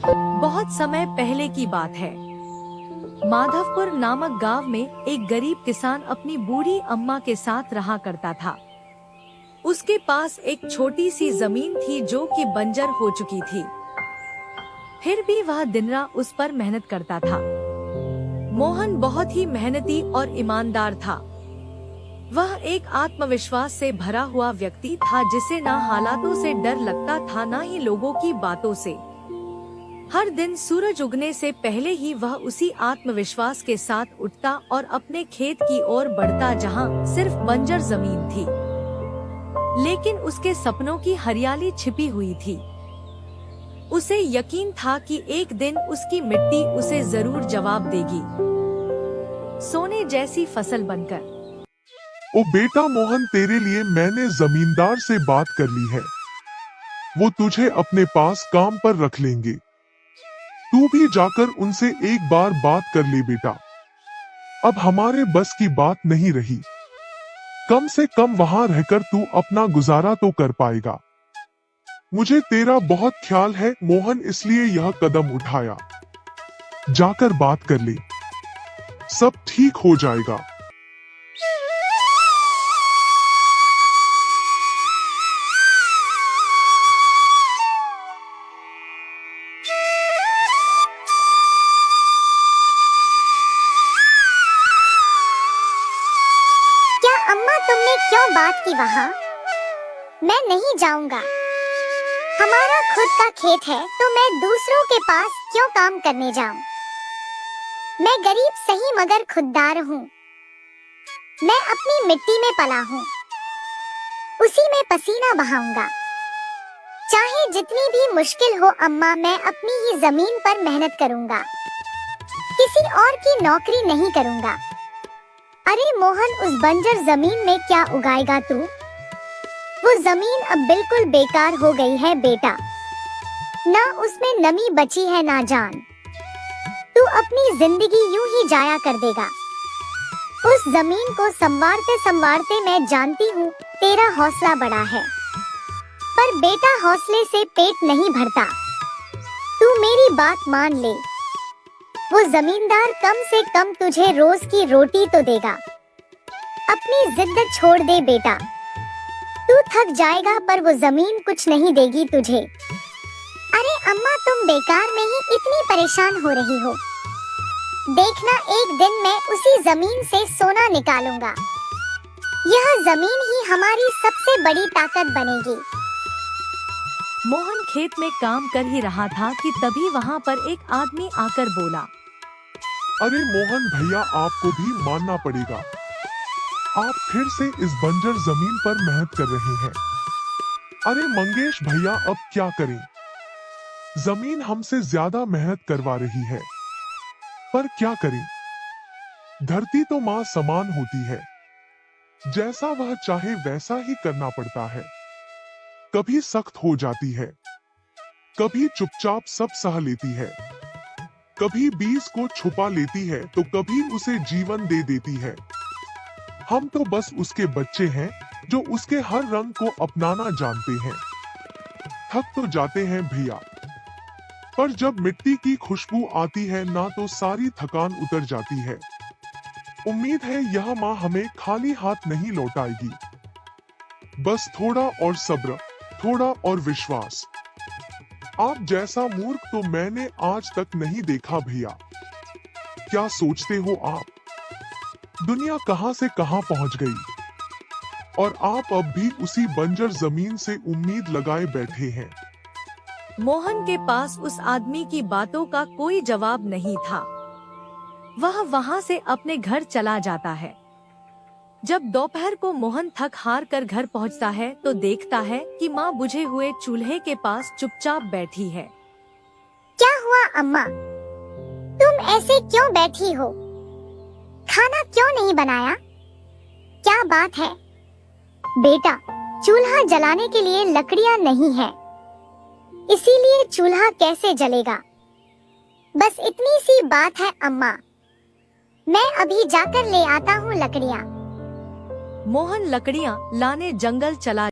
बहुत समय पहले की बात है। माधवपुर नामक गांव में एक गरीब किसान अपनी बूढ़ी अम्मा के साथ रहा करता था। उसके पास एक छोटी सी जमीन थी जो कि बंजर हो चुकी थी। फिर भी वह दिन रात उस पर मेहनत करता था। मोहन बहुत ही मेहनती और ईमानदार था। वह एक आत्मविश्वास से भरा हुआ व्यक्ति था जिसे ना हालातों से डर लगता था ना ही लोगों की बातों से। हर दिन सूरज उगने से पहले ही वह उसी आत्मविश्वास के साथ उठता और अपने खेत की ओर बढ़ता जहां सिर्फ बंजर जमीन थी, लेकिन उसके सपनों की हरियाली छिपी हुई थी। उसे यकीन था कि एक दिन उसकी मिट्टी उसे जरूर जवाब देगी, सोने जैसी फसल बनकर। ओ बेटा मोहन, तेरे लिए मैंने जमींदार से बात कर ली है। वो तुझे अपने पास काम पर रख लेंगे। तू भी जाकर उनसे एक बार बात कर ले बेटा। अब हमारे बस की बात नहीं रही। कम से कम वहां रहकर तू अपना गुजारा तो कर पाएगा। मुझे तेरा बहुत ख्याल है मोहन, इसलिए यह कदम उठाया। जाकर बात कर ले, सब ठीक हो जाएगा। अम्मा, तुमने क्यों बात की वहाँ? मैं नहीं जाऊंगा। हमारा खुद का खेत है तो मैं दूसरों के पास क्यों काम करने जाऊं? मैं गरीब सही मगर खुददार हूँ। मैं अपनी मिट्टी में पला हूँ, उसी में पसीना बहाऊंगा। चाहे जितनी भी मुश्किल हो अम्मा, मैं अपनी ही जमीन पर मेहनत करूंगा। किसी और की नौकरी नहीं करूंगा। अरे मोहन, उस बंजर जमीन में क्या उगाएगा तू? वो जमीन अब बिल्कुल बेकार हो गई है बेटा। ना उसमें नमी बची है ना जान। तू अपनी जिंदगी यूं ही जाया कर देगा। उस जमीन को संवारते संवारते मैं जानती हूँ तेरा हौसला बड़ा है, पर बेटा हौसले से पेट नहीं भरता। तू मेरी बात मान ले। वो जमींदार कम से कम तुझे रोज की रोटी तो देगा। अपनी जिद छोड़ दे बेटा। तू थक जाएगा पर वो जमीन कुछ नहीं देगी तुझे। अरे अम्मा, तुम बेकार में ही इतनी परेशान हो रही हो। देखना, एक दिन मैं उसी जमीन से सोना निकालूंगा। यह जमीन ही हमारी सबसे बड़ी ताकत बनेगी। मोहन खेत में काम कर ही रहा था कि तभी वहाँ पर एक आदमी आकर बोला, अरे मोहन भैया, आपको भी मानना पड़ेगा। आप फिर से इस बंजर जमीन पर मेहनत कर रहे हैं। अरे मंगेश भैया, अब क्या करें? जमीन हमसे ज्यादा मेहनत करवा रही है, पर क्या करें? धरती तो माँ समान होती है। जैसा वह चाहे वैसा ही करना पड़ता है। कभी सख्त हो जाती है, कभी चुपचाप सब सह लेती है, कभी बीज को छुपा लेती है तो कभी उसे जीवन दे देती है। हम तो बस उसके बच्चे हैं जो उसके हर रंग को अपनाना जानते हैं। थक तो जाते हैं भैया, पर जब मिट्टी की खुशबू आती है ना तो सारी थकान उतर जाती है। उम्मीद है यह माँ हमें खाली हाथ नहीं लौटाएगी। बस थोड़ा और सब्र, थोड़ा और विश्वास। आप जैसा मूर्ख तो मैंने आज तक नहीं देखा भैया। क्या सोचते हो आप? दुनिया कहां से कहां पहुंच गई और आप अब भी उसी बंजर जमीन से उम्मीद लगाए बैठे हैं। मोहन के पास उस आदमी की बातों का कोई जवाब नहीं था। वह वहां से अपने घर चला जाता है। जब दोपहर को मोहन थक हार कर घर पहुंचता है तो देखता है कि माँ बुझे हुए चूल्हे के पास चुपचाप बैठी है। क्या हुआ अम्मा? तुम ऐसे क्यों बैठी हो? खाना क्यों नहीं बनाया? क्या बात है? बेटा, चूल्हा जलाने के लिए लकड़ियां नहीं है, इसीलिए चूल्हा कैसे जलेगा? बस इतनी सी बात है अम्मा। मैं अभी जाकर ले आता हूँ लकड़ियाँ। मोहन लकड़ियाँ लाने जंगल चला